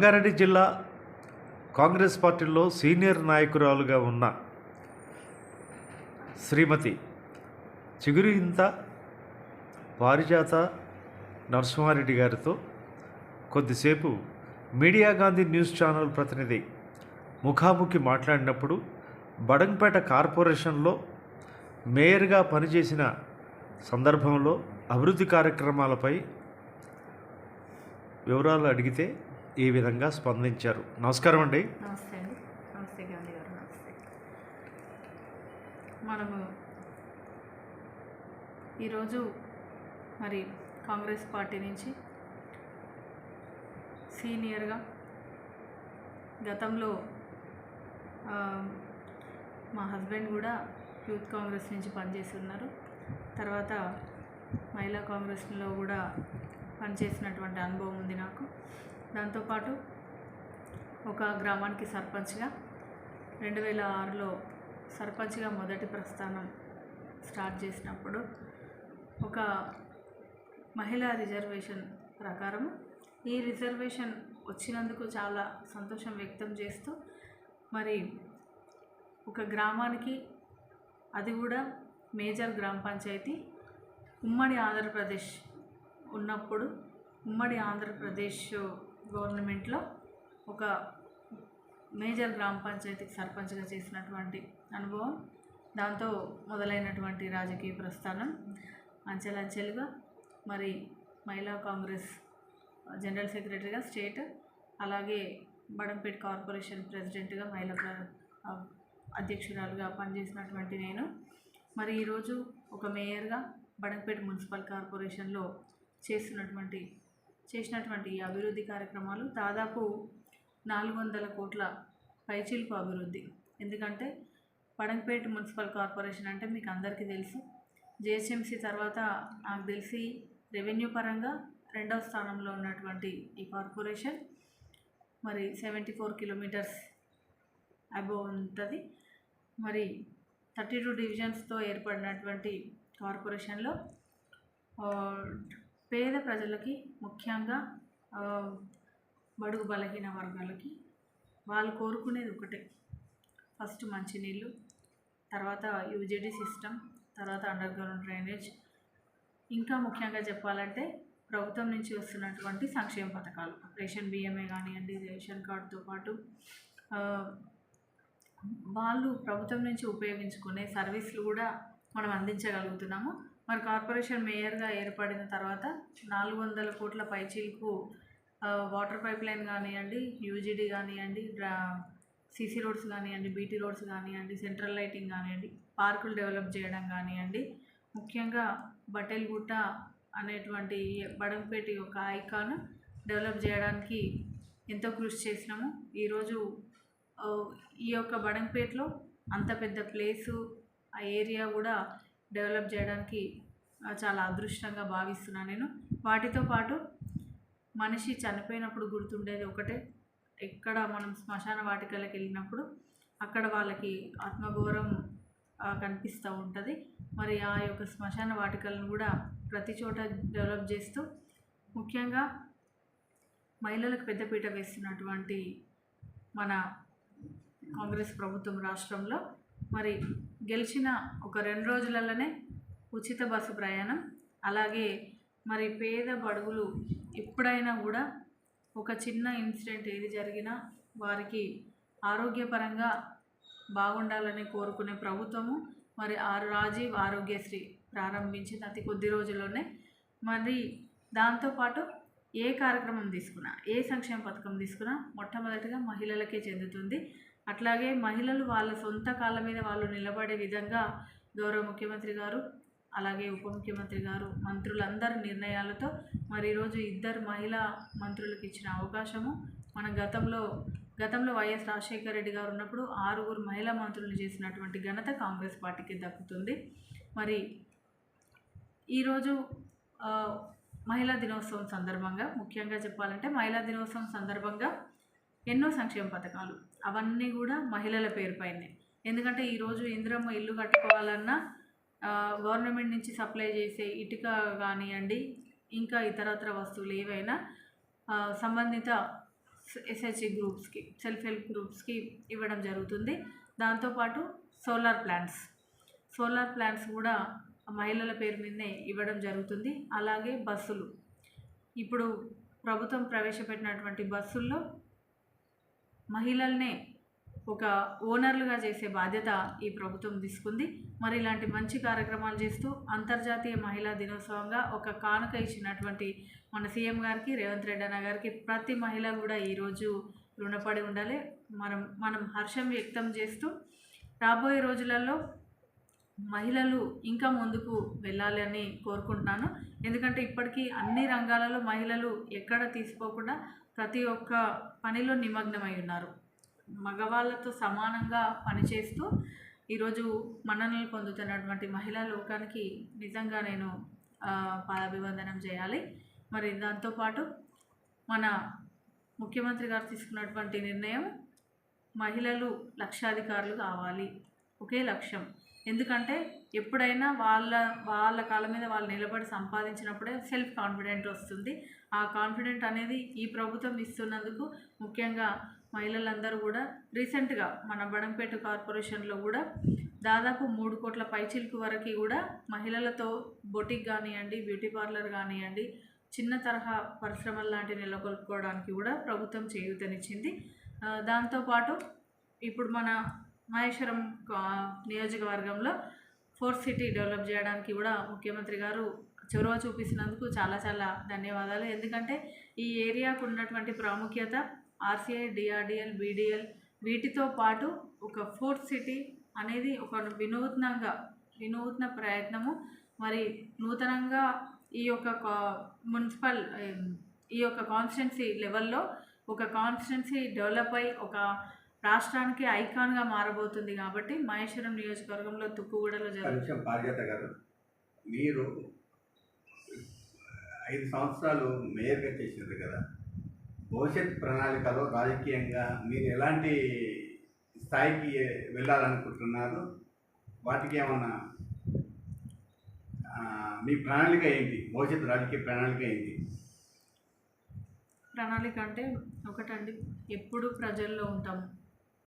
రంగారెడ్డి జిల్లా కాంగ్రెస్ పార్టీలో సీనియర్ నాయకురాలుగా ఉన్న శ్రీమతి చిగురింత పారిజాత నరసింహారెడ్డి గారితో కొద్దిసేపు మీడియా గాంధీ న్యూస్ ఛానల్ ప్రతినిధి ముఖాముఖి మాట్లాడినప్పుడు బడంగపేట కార్పొరేషన్లో మేయర్గా పనిచేసిన సందర్భంలో అభివృద్ధి కార్యక్రమాలపై వివరాలు అడిగితే ఈ విధంగా స్పందించారు. నమస్కారం అండి. నమస్తే అండి. నమస్తే గాంధీ గారు. నమస్తే. మనము ఈరోజు మరి కాంగ్రెస్ పార్టీ నుంచి సీనియర్గా గతంలో మా హస్బెండ్ కూడా యూత్ కాంగ్రెస్ నుంచి పనిచేసి ఉన్నారు. తర్వాత మహిళా కాంగ్రెస్లో కూడా పనిచేసినటువంటి అనుభవం ఉంది నాకు. దాంతోపాటు ఒక గ్రామానికి సర్పంచ్గా 2006లో సర్పంచ్గా మొదటి ప్రస్థానం స్టార్ట్ చేసినప్పుడు ఒక మహిళా రిజర్వేషన్ ప్రకారం ఈ రిజర్వేషన్ వచ్చినందుకు చాలా సంతోషం వ్యక్తం చేస్తూ మరి ఒక గ్రామానికి, అది కూడా మేజర్ గ్రామ పంచాయతీ, ఉమ్మడి ఆంధ్రప్రదేశ్ ఉన్నప్పుడు ఉమ్మడి ఆంధ్రప్రదేశ్ గవర్నమెంట్లో ఒక మేజర్ గ్రామ పంచాయతీకి సర్పంచ్గా చేసినటువంటి అనుభవం, దాంతో మొదలైనటువంటి రాజకీయ ప్రస్థానం అంచెలంచెలుగా మరి మహిళా కాంగ్రెస్ జనరల్ సెక్రటరీగా స్టేట్, అలాగే బడంపేట కార్పొరేషన్ ప్రెసిడెంట్గా మహిళా అధ్యక్షురాలుగా పనిచేసినటువంటి నేను మరి ఈరోజు ఒక మేయర్గా బడంపేట మున్సిపల్ కార్పొరేషన్లో చేసినటువంటి ఈ అభివృద్ధి కార్యక్రమాలు దాదాపు 400 కోట్ల పైచిలుకు అభివృద్ధి. ఎందుకంటే బడంపేట మున్సిపల్ కార్పొరేషన్ అంటే మీకు అందరికీ తెలుసు, జిహెచ్ఎంసీ తర్వాత నాకు తెలిసి రెవెన్యూ పరంగా 2వ స్థానంలో ఉన్నటువంటి ఈ కార్పొరేషన్ మరి 74 కిలోమీటర్స్ అబోవ్ ఉంటుంది. మరి 32 డివిజన్స్తో ఏర్పడినటువంటి కార్పొరేషన్లో పేద ప్రజలకి, ముఖ్యంగా బడుగు బలహీన వర్గాలకి వాళ్ళు కోరుకునేది ఒకటే, ఫస్ట్ మంచినీళ్ళు, తర్వాత యూజీడీ సిస్టమ్, తర్వాత అండర్ గ్రౌండ్ డ్రైనేజ్, ఇంకా ముఖ్యంగా చెప్పాలంటే ప్రభుత్వం నుంచి వస్తున్నటువంటి సంక్షేమ పథకాలు, రేషన్ బియ్యమే కానివ్వండి, రేషన్ కార్డుతో పాటు వాళ్ళు ప్రభుత్వం నుంచి ఉపయోగించుకునే సర్వీసులు కూడా మనం అందించగలుగుతున్నాము. మరి కార్పొరేషన్ మేయర్గా ఏర్పడిన తర్వాత 400 కోట్ల పైచీలకు వాటర్ పైప్ లైన్ కానివ్వండి, యూజీడీ కానివ్వండి, సీసీ రోడ్స్ కానివ్వండి, బీటీ రోడ్స్ కానివ్వండి, సెంట్రల్ లైటింగ్ కానివ్వండి, పార్కులు డెవలప్ చేయడం కానివ్వండి, ముఖ్యంగా బటేల్గుట్ట అనేటువంటి బడంపేట యొక్క ఐకాన్ డెవలప్ చేయడానికి ఎంతో కృషి చేసినాము. ఈరోజు ఈ యొక్క బడంపేటలో అంత పెద్ద ప్లేసు, ఆ ఏరియా కూడా డెవలప్ చేయడానికి చాలా అదృష్టంగా భావిస్తున్నాను నేను. వాటితో పాటు మనిషి చనిపోయినప్పుడు గుర్తుండేది ఒకటే, ఎక్కడ మనం శ్మశాన వాటికలకు వెళ్ళినప్పుడు అక్కడ వాళ్ళకి ఆత్మగౌరవం కనిపిస్తూ ఉంటుంది. మరి ఆ యొక్క శ్మశాన వాటికలను కూడా ప్రతి చోట డెవలప్ చేస్తూ, ముఖ్యంగా మహిళలకు పెద్దపీట వేస్తున్నటువంటి మన కాంగ్రెస్ ప్రభుత్వం రాష్ట్రంలో మరి గెలిచిన ఒక 2 రోజులలోనే ఉచిత బస్సు ప్రయాణం, అలాగే మరి పేద బడుగులు ఎప్పుడైనా కూడా ఒక చిన్న ఇన్సిడెంట్ ఏది జరిగినా వారికి ఆరోగ్యపరంగా బాగుండాలని కోరుకునే ప్రభుత్వము మరి రాజీవ్ ఆరోగ్యశ్రీ ప్రారంభించింది అతి కొద్ది రోజుల్లోనే. మరి దాంతోపాటు ఏ కార్యక్రమం తీసుకున్నా, ఏ సంక్షేమ పథకం తీసుకున్నా మొట్టమొదటిగా మహిళలకే చెందుతుంది. అట్లాగే మహిళలు వాళ్ళ సొంత కాళ్ళ మీద వాళ్ళు నిలబడే విధంగా గౌరవ ముఖ్యమంత్రి గారు, అలాగే ఉప ముఖ్యమంత్రి గారు, మంత్రులందరి నిర్ణయాలతో మరి ఈరోజు 2 మహిళా మంత్రులకు ఇచ్చిన అవకాశము, మన గతంలో వైఎస్ రాజశేఖర రెడ్డి గారు ఉన్నప్పుడు 6 మహిళా మంత్రులను చేసినటువంటి ఘనత కాంగ్రెస్ పార్టీకి దక్కుతుంది. మరి ఈరోజు మహిళా దినోత్సవం సందర్భంగా, ముఖ్యంగా చెప్పాలంటే మహిళా దినోత్సవం సందర్భంగా ఎన్నో సంక్షేమ పథకాలు, అవన్నీ కూడా మహిళల పేరుపైనే. ఎందుకంటే ఈరోజు ఇందిరమ్మ ఇల్లు కట్టుకోవాలన్నా గవర్నమెంట్ నుంచి సప్లై చేసే ఇటుక కానివ్వండి, ఇంకా ఇతరత్ర వస్తువులు ఏవైనా సంబంధిత ఎస్హెచ్జి గ్రూప్స్కి, సెల్ఫ్ హెల్ప్ గ్రూప్స్కి ఇవ్వడం జరుగుతుంది. దాంతోపాటు సోలార్ ప్లాంట్స్ కూడా మహిళల పేరు మీదనే ఇవ్వడం జరుగుతుంది. అలాగే బస్సులు, ఇప్పుడు ప్రభుత్వం ప్రవేశపెట్టినటువంటి బస్సుల్లో మహిళల్నే ఒక ఓనర్లుగా చేసే బాధ్యత ఈ ప్రభుత్వం తీసుకుంది. మరి ఇలాంటి మంచి కార్యక్రమాలు చేస్తూ అంతర్జాతీయ మహిళా దినోత్సవంగా ఒక కానుక ఇచ్చినటువంటి మన సీఎం గారికి, రేవంత్ రెడ్డి అన్న గారికి ప్రతి మహిళ కూడా ఈరోజు రుణపడి ఉండాలి. మనం హర్షం వ్యక్తం చేస్తూ రాబోయే రోజులలో మహిళలు ఇంకా ముందుకు వెళ్ళాలి అని కోరుకుంటున్నాను. ఎందుకంటే ఇప్పటికీ అన్ని రంగాలలో మహిళలు ఎక్కడ తీసిపోకుండా ప్రతి ఒక్క పనిలో నిమగ్నమై ఉన్నారు. మగవాళ్ళతో సమానంగా పనిచేస్తూ ఈరోజు మన్ననలు పొందుతున్నటువంటి మహిళా లోకానికి నిజంగా నేను పాదాభివందనం చేయాలి. మరి దాంతోపాటు మన ముఖ్యమంత్రి గారు తీసుకున్నటువంటి నిర్ణయం, మహిళలు లక్షాధికారులు కావాలి, ఒకే లక్ష్యం. ఎందుకంటే ఎప్పుడైనా వాళ్ళ కాళ్ళ మీద వాళ్ళు నిలబడి సంపాదించినప్పుడే సెల్ఫ్ కాన్ఫిడెంట్ వస్తుంది. ఆ కాన్ఫిడెంట్ అనేది ఈ ప్రభుత్వం ఇస్తున్నందుకు ముఖ్యంగా మహిళలందరూ కూడా రీసెంట్గా మన బడంపేట కార్పొరేషన్లో కూడా దాదాపు 3 కోట్ల పైచిలుకు వరకు కూడా మహిళలతో బొటిక్ కానివ్వండి, బ్యూటీ పార్లర్ కానివ్వండి, చిన్న తరహా పరిశ్రమలు లాంటివి నెలకొల్పుకోవడానికి కూడా ప్రభుత్వం చేయూతనిచ్చింది. దాంతోపాటు ఇప్పుడు మన మహేశ్వరం నియోజకవర్గంలో 4th సిటీ డెవలప్ చేయడానికి కూడా ముఖ్యమంత్రి గారు చొరవ చూపిస్తున్నందుకు చాలా చాలా ధన్యవాదాలు. ఎందుకంటే ఈ ఏరియాకు ఉన్నటువంటి ప్రాముఖ్యత ఆర్సీఐ, డిఆర్డిఎల్, బీడీఎల్ వీటితో పాటు ఒక 4th సిటీ అనేది ఒక వినూత్న ప్రయత్నము. మరి నూతనంగా ఈ యొక్క మున్సిపల్ ఈ యొక్క కాన్స్టిట్యున్సీ లెవెల్లో ఒక కాన్స్టిట్యున్సీ డెవలప్ అయి ఒక రాష్ట్రానికి ఐకాన్గా మారబోతుంది. కాబట్టి మహేశ్వరం నియోజకవర్గంలో తుక్కుగూడలో జరుగుతుంది. పారిజాత గారు, మీరు 5 సంవత్సరాలు మేయర్గా చేసినారు కదా, భవిష్యత్ ప్రణాళికలో రాజకీయంగా మీరు ఎలాంటి స్థాయికి వెళ్ళాలనుకుంటున్నారు? వాటికి ఏమన్నా మీ ప్రణాళిక ఏంటి? భవిష్యత్ రాజకీయ ప్రణాళిక ఏంటి? ప్రణాళిక అంటే ఒకటండి, ఎప్పుడు ప్రజల్లో ఉంటాము.